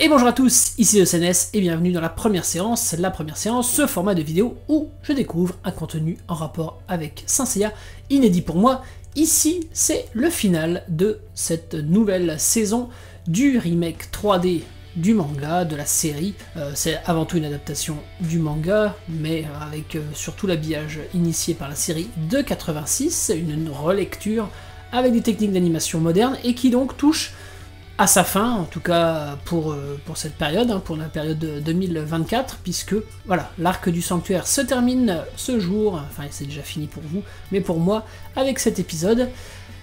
Et bonjour à tous, ici ECNS et bienvenue dans la première séance, ce format de vidéo où je découvre un contenu en rapport avec Saint Seiya, inédit pour moi. Ici, c'est le final de cette nouvelle saison du remake 3D du manga, de la série. C'est avant tout une adaptation du manga, mais avec surtout l'habillage initié par la série de 86, une relecture avec des techniques d'animation modernes et qui donc touche à sa fin, en tout cas pour cette période, pour la période de 2024, puisque voilà, l'arc du sanctuaire se termine ce jour, enfin c'est déjà fini pour vous, mais pour moi, avec cet épisode,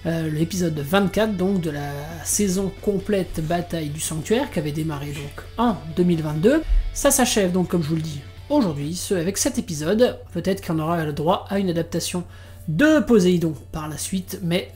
l'épisode 24 donc de la saison complète bataille du sanctuaire, qui avait démarré donc en 2022, ça s'achève donc comme je vous le dis aujourd'hui, avec cet épisode, peut-être qu'on aura le droit à une adaptation de Poséidon par la suite, mais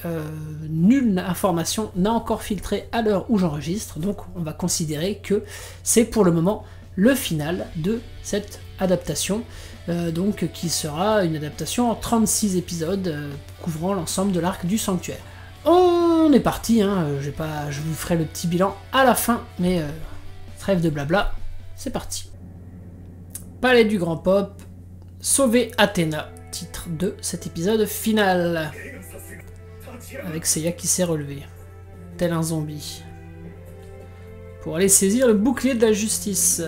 nulle information n'a encore filtré à l'heure où j'enregistre, donc on va considérer que c'est pour le moment le final de cette adaptation, donc qui sera une adaptation en 36 épisodes couvrant l'ensemble de l'arc du sanctuaire. On est parti, je vous ferai le petit bilan à la fin, mais trêve de blabla, c'est parti. Palais du Grand Pop, sauver Athéna. Titre de cet épisode final, avec Seiya qui s'est relevé, tel un zombie, pour aller saisir le bouclier de la justice.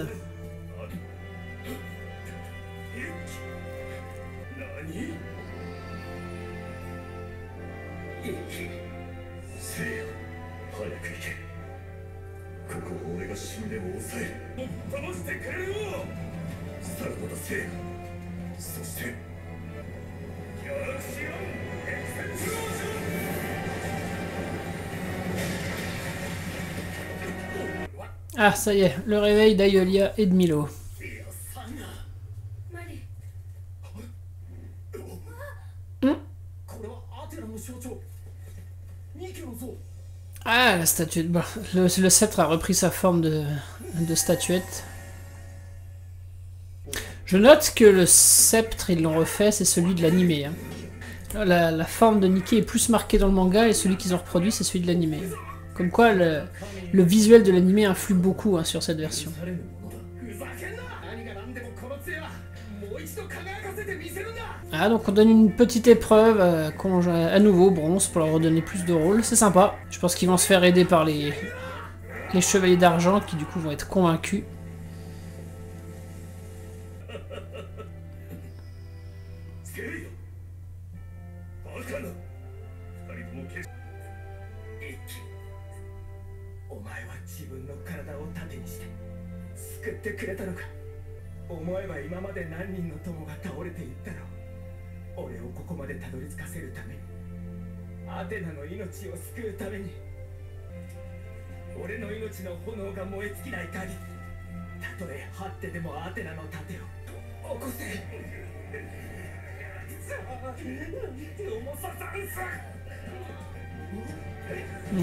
Ah, ça y est, le réveil d'Aiolia et de Milo. Ah, la statuette. Bon, le sceptre a repris sa forme de statuette. Je note que le sceptre, ils l'ont refait, c'est celui de l'animé. La forme de Niké est plus marquée dans le manga et celui qu'ils ont reproduit, c'est celui de l'animé. Comme quoi, le visuel de l'animé influe beaucoup sur cette version. Ah, donc on donne une petite épreuve à nouveau, bronze, pour leur redonner plus de rôle. C'est sympa. Je pense qu'ils vont se faire aider par les chevaliers d'argent qui du coup vont être convaincus.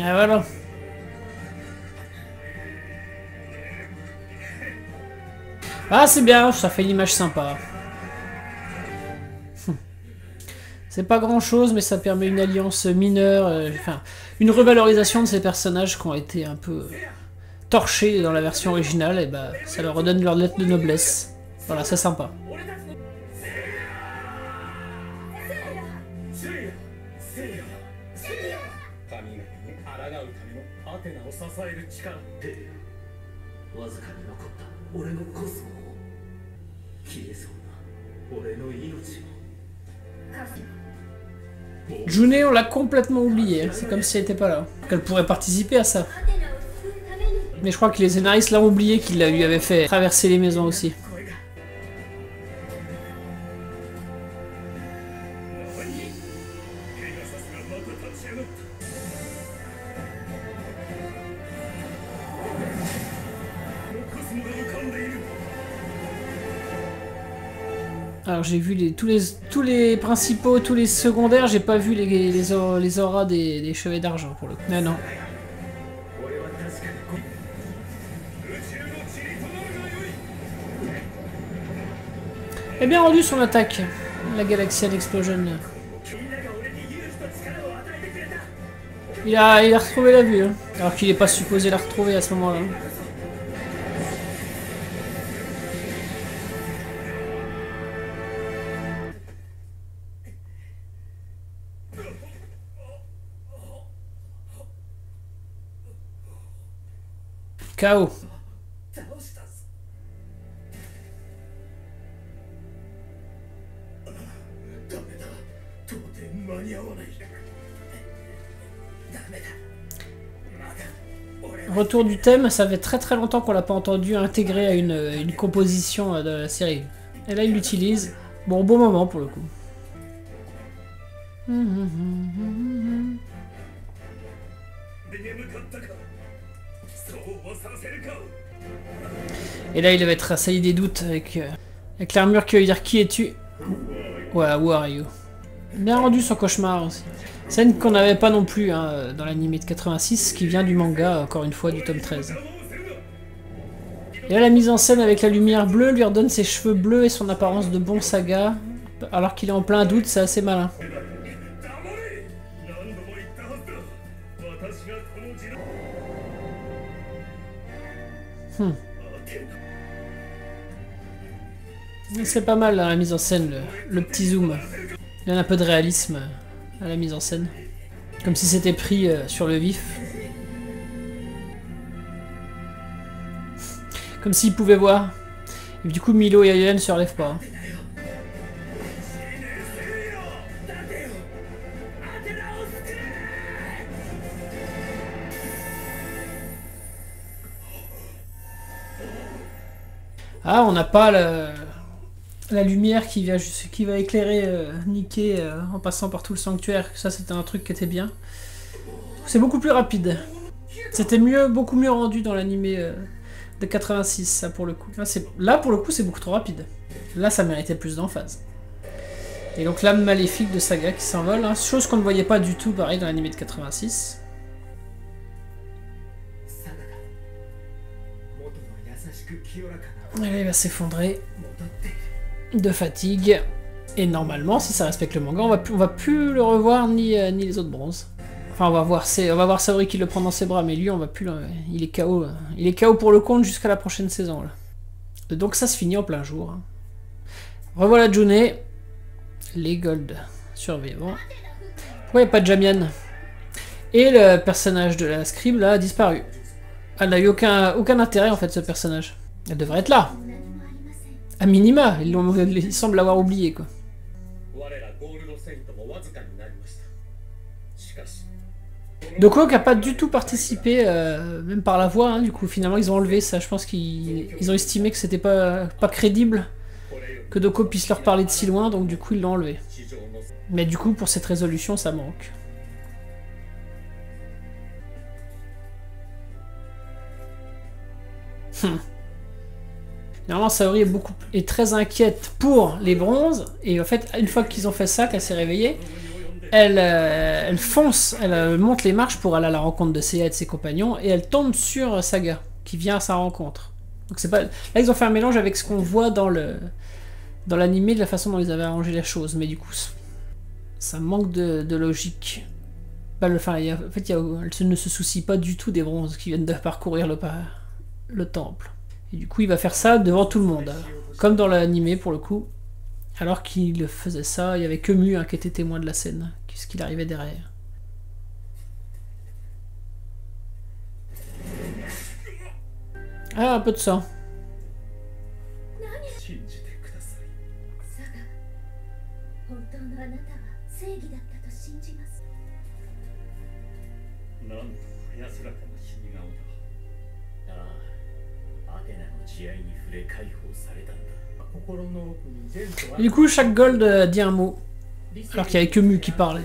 Ah, voilà. Ah, c'est bien, ça fait une image sympa. C'est pas grand chose, mais ça permet une alliance mineure, enfin, une revalorisation de ces personnages qui ont été un peu torchés dans la version originale, et bah, ça leur redonne leur lettre de noblesse. Voilà, c'est sympa. Juné, on l'a complètement oublié, c'est comme si elle n'était pas là. Qu'elle pourrait participer à ça. Mais je crois que les scénaristes l'ont oublié qu'il lui avait fait traverser les maisons aussi. Alors j'ai vu tous les principaux, tous les secondaires, j'ai pas vu les auras des cheveux d'argent pour le coup. Non, non. Et bien rendu son attaque, la Galaxian Explosion. Il a retrouvé la vue, hein. Alors qu'il n'est pas supposé la retrouver à ce moment-là. KO. Retour du thème, ça fait très longtemps qu'on l'a pas entendu intégré à une composition de la série. Et là il l'utilise. Bon, au bon moment pour le coup. Et là il va être assailli des doutes avec l'armure qui veut dire qui es-tu? Ouais, who are you? Bien rendu son cauchemar aussi. Scène qu'on n'avait pas non plus hein, dans l'anime de 86, qui vient du manga, encore une fois, du tome 13. Et là, la mise en scène avec la lumière bleue lui redonne ses cheveux bleus et son apparence de bon Saga, alors qu'il est en plein doute, c'est assez malin. C'est pas mal hein, la mise en scène, le petit zoom. Il y a un peu de réalisme à la mise en scène. Comme si c'était pris sur le vif. Comme s'ils pouvaient voir. Et du coup Milo et Ayane se relèvent pas. Ah, on n'a pas la lumière qui va éclairer Niké en passant par tout le sanctuaire. Ça, c'était un truc qui était bien. C'est beaucoup plus rapide. C'était beaucoup mieux rendu dans l'animé de 86, ça pour le coup. Là, pour le coup, c'est beaucoup trop rapide. Là, ça méritait plus d'emphase. Et donc, l'âme maléfique de Saga qui s'envole. Hein, chose qu'on ne voyait pas du tout, pareil, dans l'animé de 86. Et là, il va s'effondrer de fatigue. Et normalement, si ça respecte le manga, on va plus le revoir ni les autres bronzes. Enfin, on va voir Saori qui le prend dans ses bras, mais lui, on va plus il est KO. Il est KO pour le compte jusqu'à la prochaine saison. Là. Donc ça se finit en plein jour. Revoilà June. Les Gold survivants. Pourquoi il n'y a pas de Jamian? Et le personnage de la scribe, là, a disparu. Elle n'a eu aucun intérêt, en fait, ce personnage. Elle devrait être là. À minima, ils semblent l'avoir oublié, quoi. Doko qui n'a pas du tout participé, même par la voix, hein, du coup, finalement, ils ont enlevé ça. Je pense qu'ils ont estimé que c'était pas crédible que Doko puisse leur parler de si loin, donc du coup, ils l'ont enlevé. Mais du coup, pour cette résolution, ça manque. Normalement, Saori est très inquiète pour les bronzes, et en fait, une fois qu'ils ont fait ça, qu'elle s'est réveillée, elle fonce, elle monte les marches pour aller à la rencontre de Seiya et de ses compagnons, et elle tombe sur Saga, qui vient à sa rencontre. Donc c'est pas... Là, ils ont fait un mélange avec ce qu'on voit dans l'animé, de la façon dont ils avaient arrangé les choses, mais du coup, ça manque de logique. En fait, elle ne se soucie pas du tout des bronzes qui viennent de parcourir le temple. Et du coup, il va faire ça devant tout le monde, comme dans l'animé pour le coup. Alors qu'il faisait ça, il y avait que Mu hein, qui était témoin de la scène, ce qu'il arrivait derrière. Ah, un peu de sang. Et du coup, chaque Gold dit un mot, alors qu'il n'y avait que Mu qui parlait.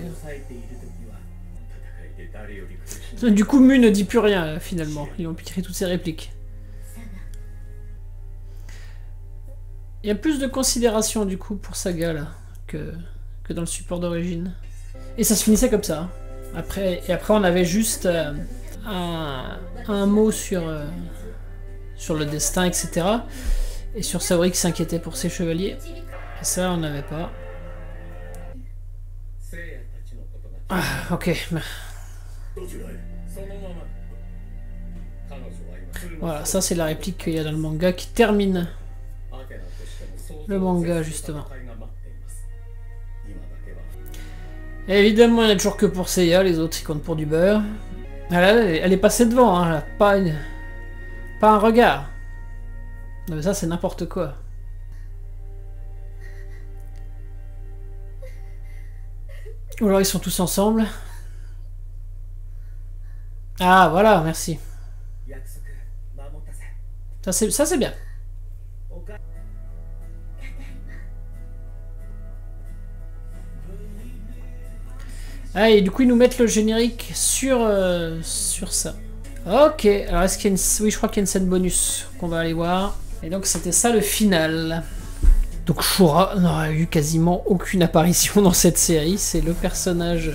Du coup, Mu ne dit plus rien, finalement. Ils ont piqué toutes ses répliques. Il y a plus de considération, du coup, pour Saga, là, que dans le support d'origine. Et ça se finissait comme ça. Après, on avait juste un mot sur le destin, etc. Et sur Saori qui s'inquiétait pour ses chevaliers. Et ça, on n'avait pas. Ah, ok. Voilà, ça c'est la réplique qu'il y a dans le manga qui termine le manga, justement. Et évidemment, il n'y en a toujours que pour Seiya, les autres ils comptent pour du beurre. Elle est passée devant, hein, elle n'a Pas un regard. Non mais ça c'est n'importe quoi. Ou alors ils sont tous ensemble. Ah voilà, merci. Ça c'est bien. Ah et du coup ils nous mettent le générique sur ça. Ok, alors est-ce qu'il y a une... Oui je crois qu'il y a une scène bonus qu'on va aller voir. Et donc c'était ça le final. Donc Shura n'aura eu quasiment aucune apparition dans cette série, c'est le personnage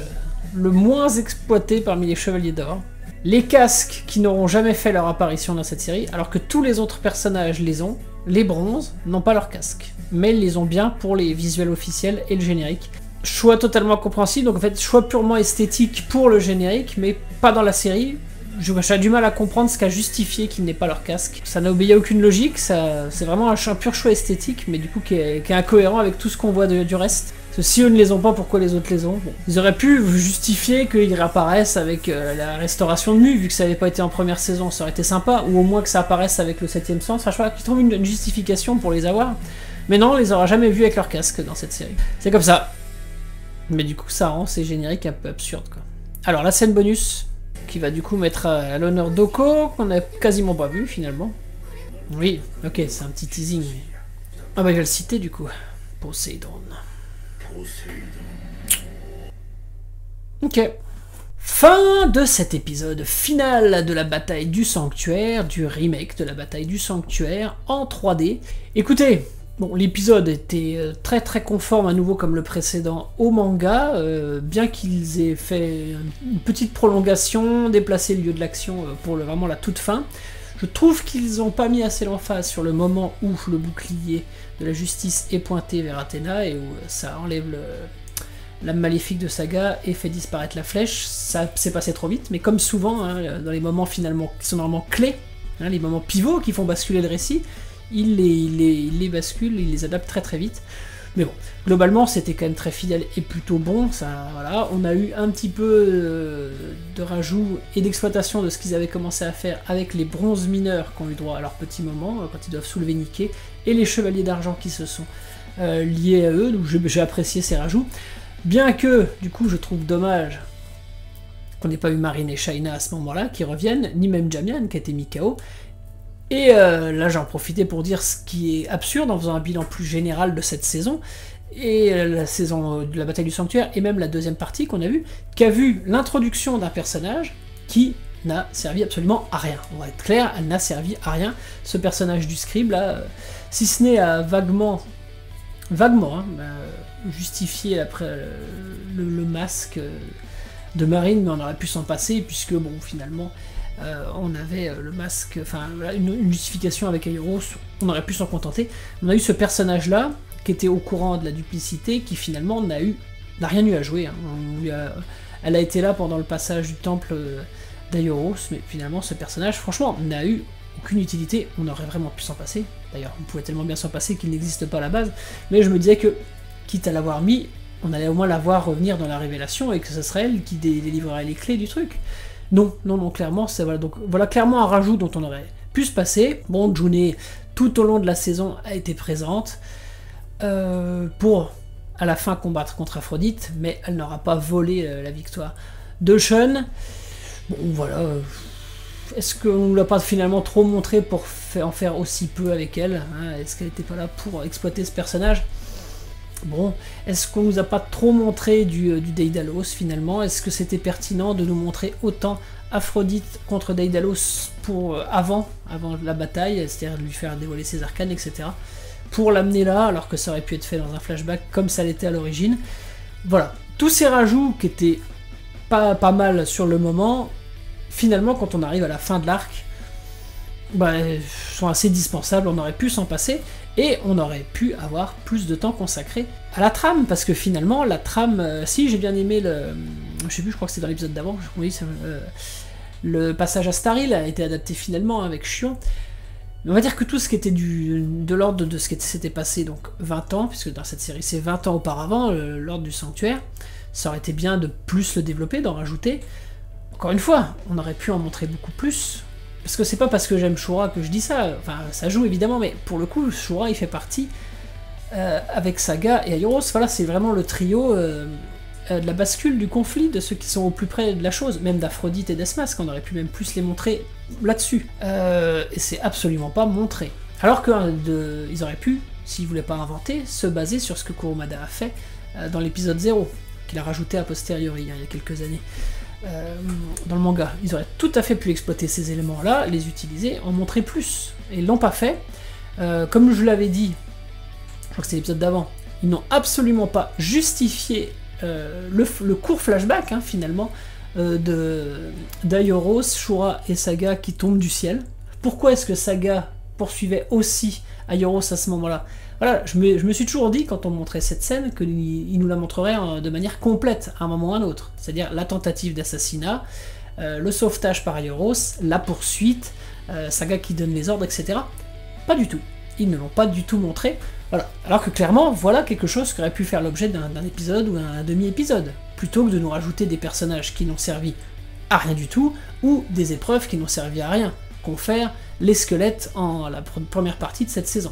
le moins exploité parmi les Chevaliers d'Or. Les casques qui n'auront jamais fait leur apparition dans cette série, alors que tous les autres personnages les ont, les bronzes n'ont pas leur casque. Mais ils les ont bien pour les visuels officiels et le générique. Choix totalement compréhensible, donc en fait choix purement esthétique pour le générique, mais pas dans la série. J'ai du mal à comprendre ce qu'a justifié qu'ils n'aient pas leur casque. Ça n'a obéi à aucune logique, c'est vraiment un pur choix esthétique, mais du coup qui est incohérent avec tout ce qu'on voit du reste. Parce que si eux ne les ont pas, pourquoi les autres les ont? Bon. Ils auraient pu justifier qu'ils réapparaissent avec la restauration de Nu, vu que ça n'avait pas été en première saison, ça aurait été sympa, ou au moins que ça apparaisse avec le 7ème sens. Enfin, je crois qu'ils trouvent une justification pour les avoir. Mais non, on les aura jamais vus avec leur casque dans cette série. C'est comme ça. Mais du coup, ça rend ces génériques un peu absurdes, quoi. Alors, la scène bonus, qui va du coup mettre à l'honneur Doko, qu'on n'a quasiment pas vu, finalement. Oui, ok, c'est un petit teasing. Mais... Ah bah, je vais le citer, du coup. Poséidon. Ok. Fin de cet épisode final de la bataille du sanctuaire, du remake de la bataille du sanctuaire en 3D. Écoutez, bon, l'épisode était très très conforme à nouveau comme le précédent au manga, bien qu'ils aient fait une petite prolongation, déplacé le lieu de l'action pour vraiment la toute fin. Je trouve qu'ils n'ont pas mis assez l'emphase sur le moment où le bouclier de la justice est pointé vers Athéna et où ça enlève l'âme maléfique de Saga et fait disparaître la flèche. Ça s'est passé trop vite, mais comme souvent, hein, dans les moments finalement qui sont normalement clés, hein, les moments pivots qui font basculer le récit, il les bascule, il les adapte très très vite. Mais bon, globalement c'était quand même très fidèle et plutôt bon, ça, voilà. On a eu un petit peu de rajout et d'exploitation de ce qu'ils avaient commencé à faire avec les bronzes mineurs qui ont eu droit à leur petit moment, quand ils doivent soulever Niké, et les chevaliers d'argent qui se sont liés à eux, donc j'ai apprécié ces rajouts. Bien que, du coup, je trouve dommage qu'on n'ait pas eu Marine et Shaina à ce moment-là, qui reviennent, ni même Jamian, qui a été mis KO. Et là, j'en profitais pour dire ce qui est absurde, en faisant un bilan plus général de cette saison, et la saison de la bataille du sanctuaire, et même la deuxième partie qu'on a vue, qui a vu l'introduction d'un personnage qui n'a servi absolument à rien. On va être clair, elle n'a servi à rien, ce personnage du scribe, là, si ce n'est à vaguement, hein, justifier après le masque de Marine, mais on aurait pu s'en passer, puisque, bon, finalement... on avait le masque, enfin une justification avec Aeros, on aurait pu s'en contenter. On a eu ce personnage-là, qui était au courant de la duplicité, qui finalement n'a rien eu à jouer. Hein. Elle a été là pendant le passage du temple d'Aeros, mais finalement ce personnage, franchement, n'a eu aucune utilité, on aurait vraiment pu s'en passer. D'ailleurs, on pouvait tellement bien s'en passer qu'il n'existe pas à la base, mais je me disais que, quitte à l'avoir mis, on allait au moins la voir revenir dans la révélation, et que ce serait elle qui délivrerait les clés du truc. Non, clairement, c'est voilà, donc voilà clairement un rajout dont on aurait pu se passer. Bon, Juné, tout au long de la saison, a été présente pour, à la fin, combattre contre Aphrodite, mais elle n'aura pas volé la victoire de Shun. Bon, voilà. Est-ce qu'on ne l'a pas finalement trop montré pour en faire aussi peu avec elle, hein? Est-ce qu'elle n'était pas là pour exploiter ce personnage? Bon, est-ce qu'on nous a pas trop montré du Déidalos finalement? Est-ce que c'était pertinent de nous montrer autant Aphrodite contre Déidalos pour avant la bataille, c'est-à-dire de lui faire dévoiler ses arcanes, etc. pour l'amener là, alors que ça aurait pu être fait dans un flashback comme ça l'était à l'origine. Voilà, tous ces rajouts qui étaient pas mal sur le moment, finalement quand on arrive à la fin de l'arc, bah, sont assez dispensables, on aurait pu s'en passer, et on aurait pu avoir plus de temps consacré à la trame, parce que finalement, la trame, si j'ai bien aimé je sais plus, je crois que c'est dans l'épisode d'avant, oui, le passage à Staril a été adapté finalement avec Chion, mais on va dire que tout ce qui était de l'ordre de ce qui s'était passé, donc 20 ans, puisque dans cette série c'est 20 ans auparavant, l'ordre du sanctuaire, ça aurait été bien de plus le développer, d'en rajouter. Encore une fois, on aurait pu en montrer beaucoup plus, parce que c'est pas parce que j'aime Shura que je dis ça, enfin ça joue évidemment, mais pour le coup Shura il fait partie, avec Saga et Aioros, voilà, c'est vraiment le trio de la bascule du conflit, de ceux qui sont au plus près de la chose, même d'Aphrodite et d'Esmas, qu'on aurait pu même plus les montrer là-dessus. Et c'est absolument pas montré. Alors qu'ils auraient pu, s'ils voulaient pas inventer, se baser sur ce que Kurumada a fait dans l'épisode 0, qu'il a rajouté a posteriori, hein, il y a quelques années, dans le manga. Ils auraient tout à fait pu exploiter ces éléments-là, les utiliser, en montrer plus. Et ils l'ont pas fait. Comme je l'avais dit, je crois que c'est l'épisode d'avant, ils n'ont absolument pas justifié le court flashback, hein, finalement, d'Aioros, Shura et Saga qui tombent du ciel. Pourquoi est-ce que Saga poursuivait aussi Aioros à ce moment-là? Voilà, je me suis toujours dit, quand on montrait cette scène, qu'il nous la montrerait de manière complète, à un moment ou à un autre. C'est-à-dire la tentative d'assassinat, le sauvetage par Aioros, la poursuite, Saga qui donne les ordres, etc. Pas du tout. Ils ne l'ont pas du tout montré. Voilà. Alors que clairement, voilà quelque chose qui aurait pu faire l'objet d'un épisode ou un demi-épisode, plutôt que de nous rajouter des personnages qui n'ont servi à rien du tout, ou des épreuves qui n'ont servi à rien, confère les squelettes en la première partie de cette saison.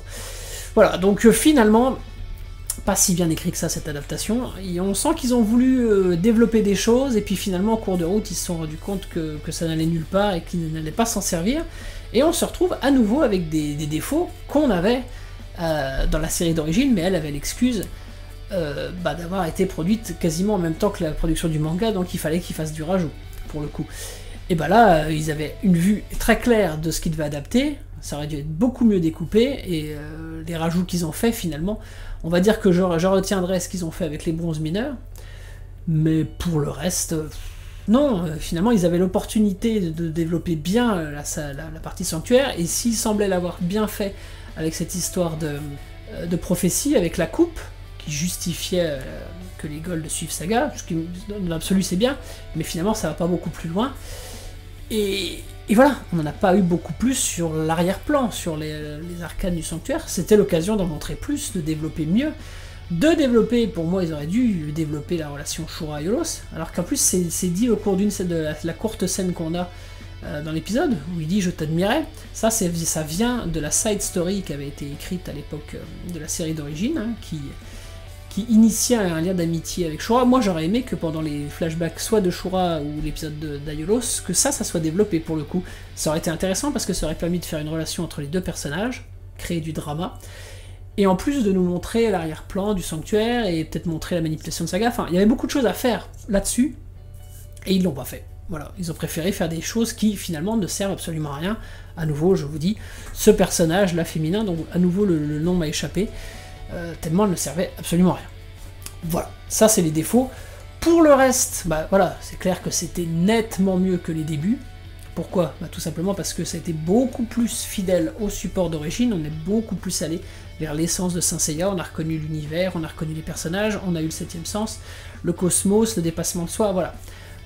Voilà, donc finalement, pas si bien écrit que ça cette adaptation, et on sent qu'ils ont voulu développer des choses, et puis finalement en cours de route ils se sont rendus compte que ça n'allait nulle part et qu'ils n'allaient pas s'en servir, et on se retrouve à nouveau avec des défauts qu'on avait dans la série d'origine, mais elle avait l'excuse d'avoir été produite quasiment en même temps que la production du manga, donc il fallait qu'ils fassent du rajout, pour le coup. Et bah là, ils avaient une vue très claire de ce qu'ils devaient adapter, ça aurait dû être beaucoup mieux découpé, et les rajouts qu'ils ont fait finalement, on va dire que je retiendrai ce qu'ils ont fait avec les bronzes mineurs, mais pour le reste, non, finalement ils avaient l'opportunité de développer bien la partie sanctuaire, et s'ils semblaient l'avoir bien fait avec cette histoire de prophétie, avec la coupe, qui justifiait que les Gold suivent Saga, ce qui dans l'absolu c'est bien, mais finalement ça va pas beaucoup plus loin, et voilà, on n'en a pas eu beaucoup plus sur l'arrière-plan, sur les arcanes du sanctuaire. C'était l'occasion d'en montrer plus, de développer mieux, de développer, pour moi ils auraient dû développer la relation Shura-Aioros, alors qu'en plus c'est dit au cours de la courte scène qu'on a dans l'épisode, où il dit « je t'admirais », ça vient de la side story qui avait été écrite à l'époque de la série d'origine, hein, qui initiait un lien d'amitié avec Shura. Moi j'aurais aimé que pendant les flashbacks soit de Shura ou l'épisode d'Aioros, que ça soit développé pour le coup. Ça aurait été intéressant parce que ça aurait permis de faire une relation entre les deux personnages, créer du drama, et en plus de nous montrer l'arrière-plan du sanctuaire et peut-être montrer la manipulation de Saga. Enfin, il y avait beaucoup de choses à faire là-dessus, et ils l'ont pas fait. Voilà, ils ont préféré faire des choses qui finalement ne servent absolument à rien. À nouveau, je vous dis, ce personnage là féminin, dont à nouveau le nom m'a échappé, tellement elle ne servait absolument à rien. Voilà, ça c'est les défauts. Pour le reste, bah voilà, c'est clair que c'était nettement mieux que les débuts. Pourquoi? Bah tout simplement parce que ça a été beaucoup plus fidèle au support d'origine, on est beaucoup plus allé vers l'essence de Saint Seiya, on a reconnu l'univers, on a reconnu les personnages, on a eu le 7ème sens, le cosmos, le dépassement de soi, voilà.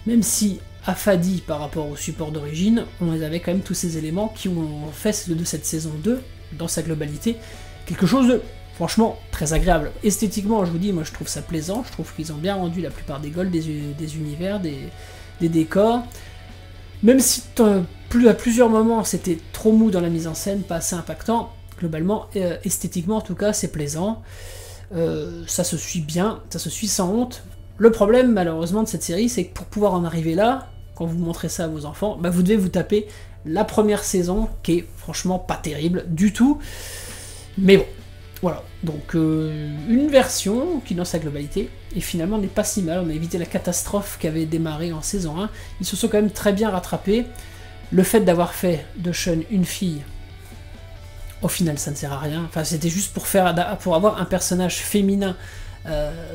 Même si affadis par rapport au support d'origine, on avait quand même tous ces éléments qui ont fait de cette saison 2, dans sa globalité, quelque chose de franchement très agréable. Esthétiquement, je vous dis, moi je trouve ça plaisant, je trouve qu'ils ont bien rendu la plupart des golds, des univers, des décors, même si à plusieurs moments c'était trop mou dans la mise en scène, pas assez impactant, globalement, esthétiquement en tout cas, c'est plaisant, ça se suit bien, ça se suit sans honte. Le problème malheureusement de cette série, c'est que pour pouvoir en arriver là, quand vous montrez ça à vos enfants, bah, vous devez vous taper la première saison, qui est franchement pas terrible du tout, mais bon. Voilà, donc une version qui dans sa globalité, et finalement n'est pas si mal, on a évité la catastrophe qui avait démarré en saison 1, ils se sont quand même très bien rattrapés. Le fait d'avoir fait de Shun une fille, au final ça ne sert à rien, enfin c'était juste pour avoir un personnage féminin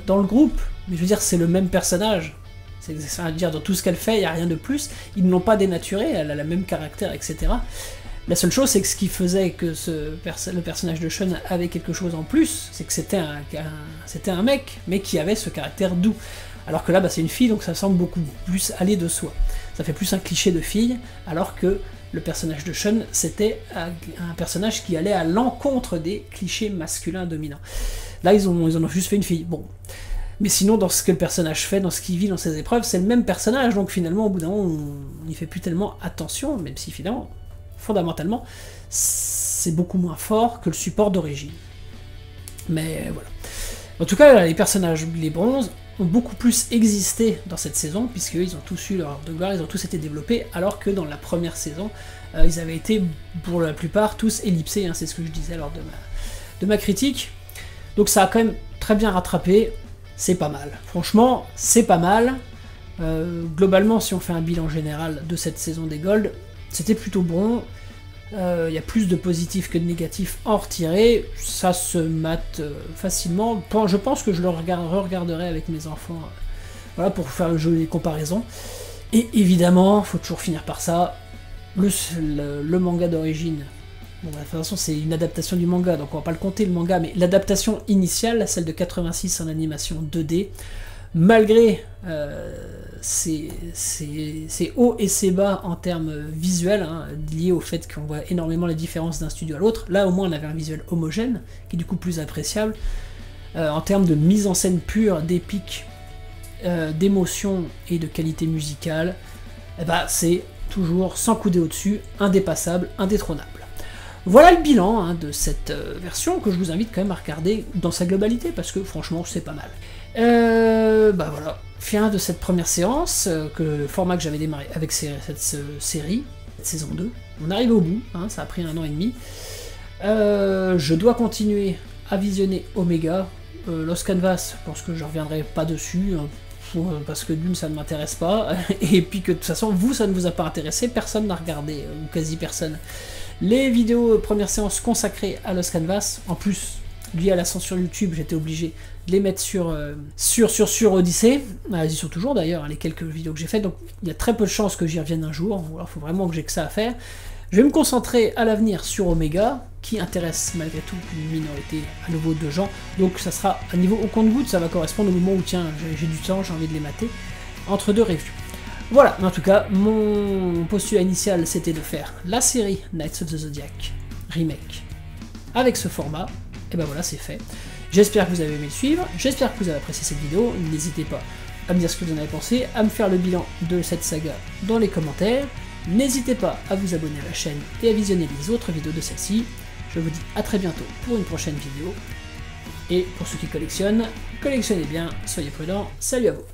dans le groupe, mais je veux dire c'est le même personnage, c'est-à-dire dans tout ce qu'elle fait, il n'y a rien de plus, ils ne l'ont pas dénaturé, elle a le même caractère, etc. La seule chose, c'est que ce qui faisait que le personnage de Shun avait quelque chose en plus, c'est que c'était un mec, mais qui avait ce caractère doux. Alors que là, bah, c'est une fille, donc ça semble beaucoup plus aller de soi. Ça fait plus un cliché de fille, alors que le personnage de Shun, c'était un personnage qui allait à l'encontre des clichés masculins dominants. Là, ils en ont juste fait une fille. Bon. Mais sinon, dans ce que le personnage fait, dans ce qu'il vit, dans ses épreuves, c'est le même personnage, donc finalement, au bout d'un moment, on n'y fait plus tellement attention, même si finalement, fondamentalement, c'est beaucoup moins fort que le support d'origine. Mais voilà. En tout cas, les personnages, les bronzes, ont beaucoup plus existé dans cette saison, puisqu'ils ont tous eu leur heure de gloire, ils ont tous été développés, alors que dans la première saison, ils avaient été, pour la plupart, tous ellipsés, hein, c'est ce que je disais lors de ma critique. Donc ça a quand même très bien rattrapé, c'est pas mal. Franchement, c'est pas mal. Globalement, si on fait un bilan général de cette saison des Gold, c'était plutôt bon. Il y a plus de positifs que de négatifs à en retirer, ça se mate facilement. Je pense que je le re-regarderai avec mes enfants, voilà, pour faire le jeu des comparaisons. Et évidemment, faut toujours finir par ça, le manga d'origine. Bon, bah, de toute façon, c'est une adaptation du manga, donc on va pas le compter le manga, mais l'adaptation initiale, celle de 86 en animation 2D, malgré ses hauts et ses bas en termes visuels, hein, liés au fait qu'on voit énormément les différences d'un studio à l'autre. Là, au moins, on avait un visuel homogène, qui est du coup plus appréciable. En termes de mise en scène pure, d'épique, d'émotion et de qualité musicale, eh ben, c'est toujours sans couder au-dessus, indépassable, indétrônable. Voilà le bilan, hein, de cette version que je vous invite quand même à regarder dans sa globalité, parce que franchement, c'est pas mal. Bah voilà, fin de cette première séance, le format que j'avais démarré avec cette série, cette saison 2. On arrive au bout, hein, ça a pris 1 an et demi. Je dois continuer à visionner Omega. Lost Canvas, je pense que je reviendrai pas dessus, hein, parce que d'une, ça ne m'intéresse pas, et puis que de toute façon, vous, ça ne vous a pas intéressé, personne n'a regardé, ou quasi personne. Les vidéos première séance consacrées à Lost Canvas, en plus, liées à la censure YouTube, j'étais obligé de les mettre sur Odyssey. Elles y sont toujours d'ailleurs, hein, les quelques vidéos que j'ai faites, donc il y a très peu de chances que j'y revienne un jour, il faut vraiment que j'ai que ça à faire. Je vais me concentrer à l'avenir sur Omega, qui intéresse malgré tout une minorité à nouveau de gens, donc ça sera à niveau au compte-gouttes, ça va correspondre au moment où tiens, j'ai du temps, j'ai envie de les mater, entre deux reviews. Voilà, mais en tout cas, mon postulat initial c'était de faire la série Knights of the Zodiac remake avec ce format, et ben voilà, c'est fait. J'espère que vous avez aimé le suivre, j'espère que vous avez apprécié cette vidéo, n'hésitez pas à me dire ce que vous en avez pensé, à me faire le bilan de cette saga dans les commentaires, n'hésitez pas à vous abonner à la chaîne et à visionner les autres vidéos de celle-ci. Je vous dis à très bientôt pour une prochaine vidéo, et pour ceux qui collectionnez bien, soyez prudents, salut à vous.